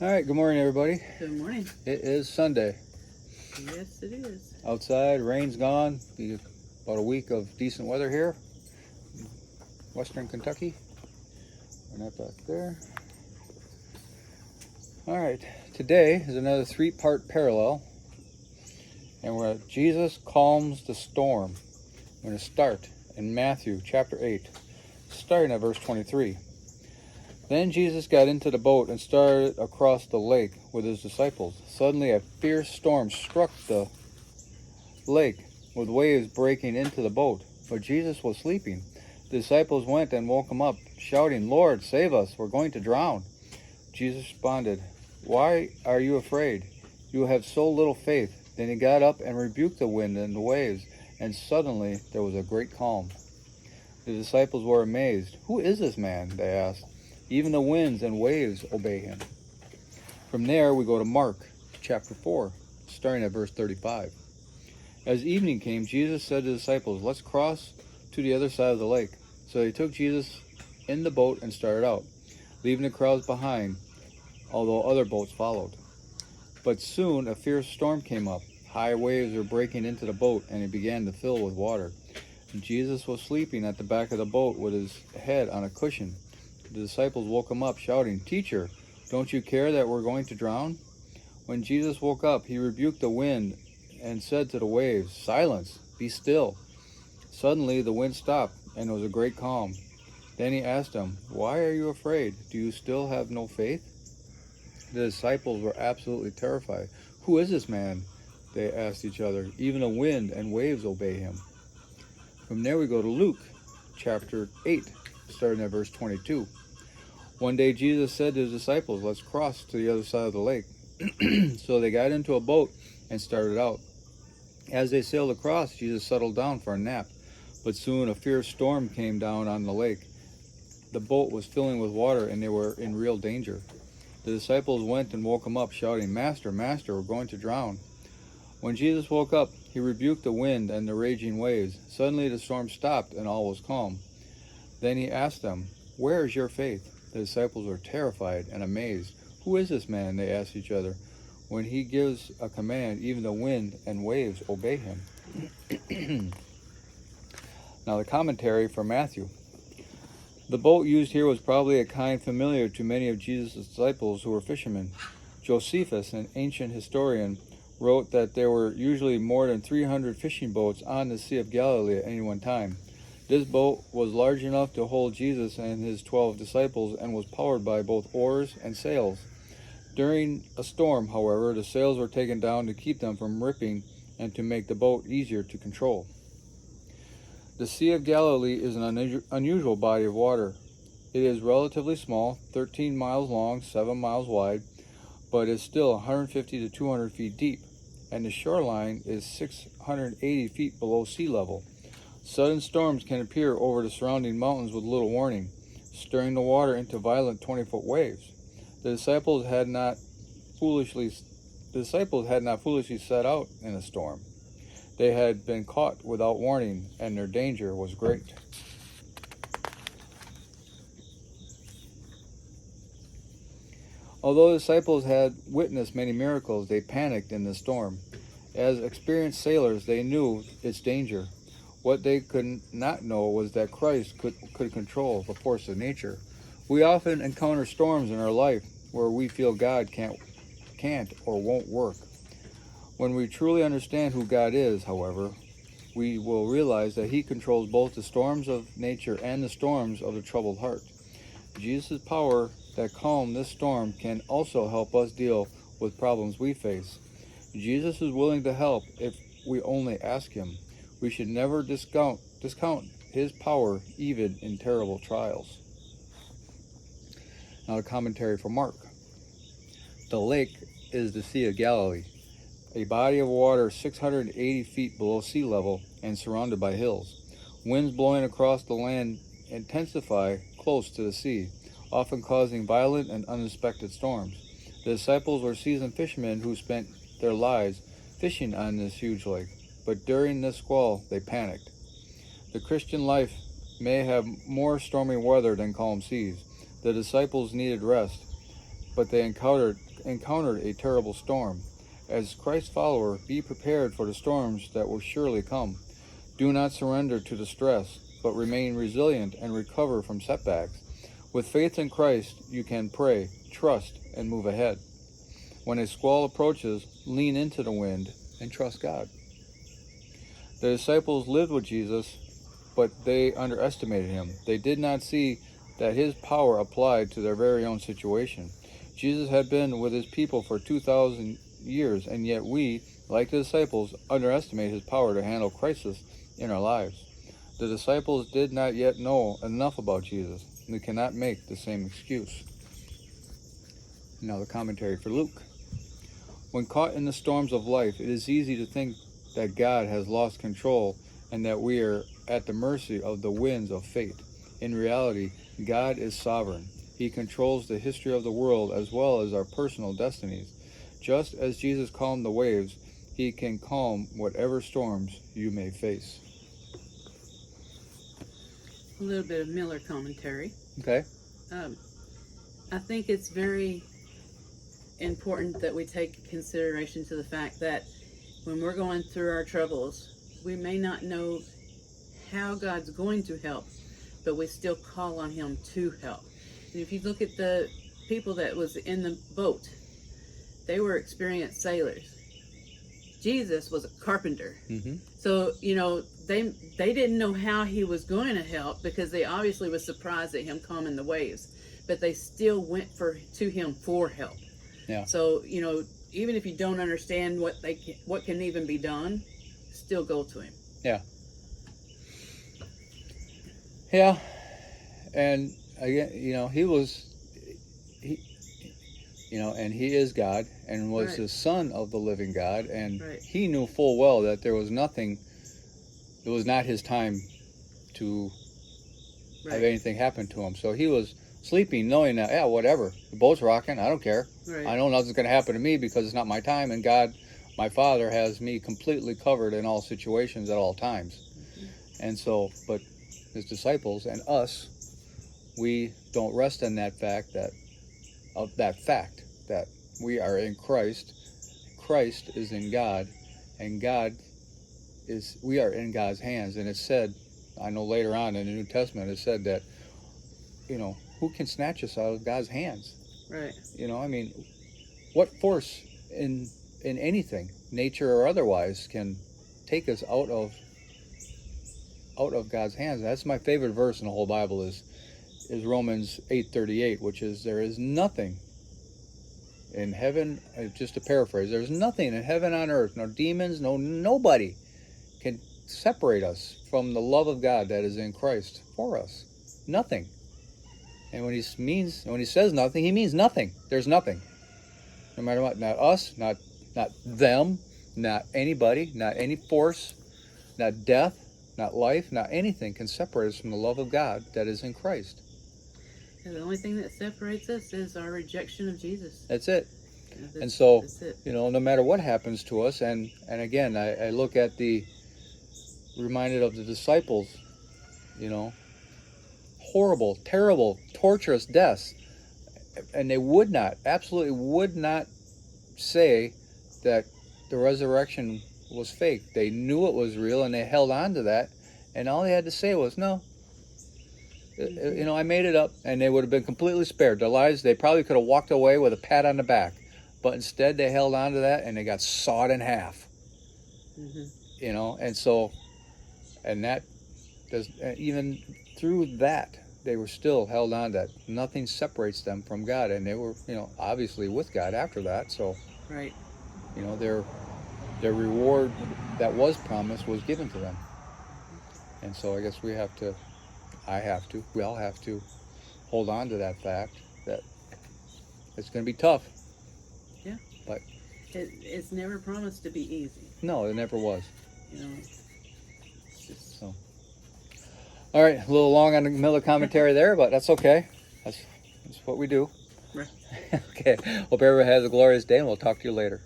All right, good morning, everybody. Good morning. It is Sunday. Yes, it is. Outside, rain's gone. Be about a week of decent weather here in Western Kentucky. We're not back there. All right, today is another three-part parallel, and we're at Jesus calms the storm. We're going to start in Matthew chapter 8, starting at verse 23. Then Jesus got into the boat and started across the lake with his disciples. Suddenly a fierce storm struck the lake, with waves breaking into the boat. But Jesus was sleeping. The disciples went and woke him up, shouting, "Lord, save us, we're going to drown." Jesus responded, "Why are you afraid? You have so little faith." Then he got up and rebuked the wind and the waves, and suddenly there was a great calm. The disciples were amazed. "Who is this man?" they asked. "Even the winds and waves obey him." From there we go to Mark chapter 4, starting at verse 35. As evening came, Jesus said to the disciples, "Let's cross to the other side of the lake." So they took Jesus in the boat and started out, leaving the crowds behind, although other boats followed. But soon a fierce storm came up. High waves were breaking into the boat, and it began to fill with water. Jesus was sleeping at the back of the boat with his head on a cushion. The disciples woke him up, shouting, "Teacher, don't you care that we're going to drown?" When Jesus woke up, he rebuked the wind and said to the waves, "Silence, be still." Suddenly the wind stopped, and there was a great calm. Then he asked them, "Why are you afraid? Do you still have no faith?" The disciples were absolutely terrified. "Who is this man?" they asked each other. "Even the wind and waves obey him." From there we go to Luke chapter 8, starting at verse 22. One day Jesus said to his disciples, "Let's cross to the other side of the lake." So they got into a boat and started out. As they sailed across, Jesus settled down for a nap. But soon a fierce storm came down on the lake. The boat was filling with water, and they were in real danger. The disciples went and woke him up, shouting, "Master, Master, we're going to drown." When Jesus woke up, he rebuked the wind and the raging waves. Suddenly the storm stopped, and all was calm. Then he asked them, "Where is your faith?" The disciples were terrified and amazed. "Who is this man?" they asked each other. "When he gives a command, even the wind and waves obey him." Now the commentary for Matthew. The boat used here was probably a kind familiar to many of Jesus' disciples who were fishermen. Josephus, an ancient historian, wrote that there were usually more than 300 fishing boats on the Sea of Galilee at any one time. This boat was large enough to hold Jesus and his 12 disciples and was powered by both oars and sails. During a storm, however, the sails were taken down to keep them from ripping and to make the boat easier to control. The Sea of Galilee is an unusual body of water. It is relatively small, 13 miles long, 7 miles wide, but is still 150 to 200 feet deep, and the shoreline is 680 feet below sea level. Sudden storms can appear over the surrounding mountains with little warning, stirring the water into violent 20-foot waves. The disciples had not foolishly set out in a storm. They had been caught without warning, and their danger was great. Although the disciples had witnessed many miracles, they panicked in the storm. As experienced sailors, they knew its danger. What they could not know was that Christ could control the force of nature. We often encounter storms in our life where we feel God can't or won't work. When we truly understand who God is, however, we will realize that he controls both the storms of nature and the storms of the troubled heart. Jesus' power that calmed this storm can also help us deal with problems we face. Jesus is willing to help if we only ask him. We should never discount his power even in terrible trials. Now the commentary for Mark. The lake is the Sea of Galilee, a body of water 680 feet below sea level and surrounded by hills. Winds blowing across the land intensify close to the sea, often causing violent and unexpected storms. The disciples were seasoned fishermen who spent their lives fishing on this huge lake, but during this squall they panicked. The Christian life may have more stormy weather than calm seas. The disciples needed rest. but they encountered a terrible storm. As Christ's follower, be prepared for the storms that will surely come. Do not surrender to distress, but remain resilient and recover from setbacks. With faith in Christ, you can pray, trust, and move ahead. When a squall approaches, lean into the wind and trust God. The disciples lived with Jesus, but they underestimated him. They did not see that his power applied to their very own situation. Jesus had been with his people for 2,000 years, and yet we, like the disciples, underestimate his power to handle crisis in our lives. The disciples did not yet know enough about Jesus. We cannot make the same excuse. Now the commentary for Luke. When caught in the storms of life, it is easy to think that God has lost control and that we are at the mercy of the winds of fate. In reality, God is sovereign. He controls the history of the world as well as our personal destinies. Just as Jesus calmed the waves, he can calm whatever storms you may face. A little bit of Miller commentary. Okay. I think it's very important that we take consideration to the fact that when we're going through our troubles, we may not know how God's going to help, but we still call on him to help. And if you look at the people that was in the boat, they were experienced sailors. Jesus was a carpenter. Mm-hmm. So, they didn't know how he was going to help because they obviously was surprised at him calming the waves, but they still went to him for help. Yeah. So, even if you don't understand what can even be done, still go to him. Yeah. Yeah. And again, and he is God and was Right. the Son of the living God, and Right. he knew full well that there was not his time to have Right. anything happen to him. So he was sleeping knowing that, yeah, whatever, the boat's rocking, I don't care. Right. I know nothing's going to happen to me because it's not my time, and God, my Father, has me completely covered in all situations at all times. Mm-hmm. And so, but his disciples and us, we don't rest in that fact that we are in Christ. Christ is in God, and we are in God's hands. And it's said, I know later on in the New Testament, it said that, who can snatch us out of God's hands? Right. What force in anything, nature or otherwise, can take us out of God's hands? And that's my favorite verse in the whole Bible is Romans 8:38, which is, there is nothing in heaven, just to paraphrase, there's nothing in heaven, on earth, no demons, nobody can separate us from the love of God that is in Christ for us. Nothing. And when he says nothing, he means nothing. There's nothing. No matter what, not us, not them, not anybody, not any force, not death, not life, not anything can separate us from the love of God that is in Christ. And the only thing that separates us is our rejection of Jesus. That's it. That's it. No matter what happens to us, and again, I look at reminded of the disciples, horrible, terrible, torturous deaths, and they absolutely would not say that the resurrection was fake. They knew it was real, and they held on to that, and all they had to say was, no, I made it up, and they would have been completely spared. Their lives, they probably could have walked away with a pat on the back, but instead they held on to that, and they got sawed in half. Mm-hmm. And that does, even through that, they were still held on to that. Nothing separates them from God, and they were, obviously with God after that. So, right. Their reward that was promised was given to them. And so I guess we all have to hold on to that fact that it's going to be tough. Yeah. But it's never promised to be easy. No, it never was. It's just... So. All right, a little long on the Miller commentary there, but that's okay. That's what we do. Right. Okay. Hope everyone has a glorious day, and we'll talk to you later.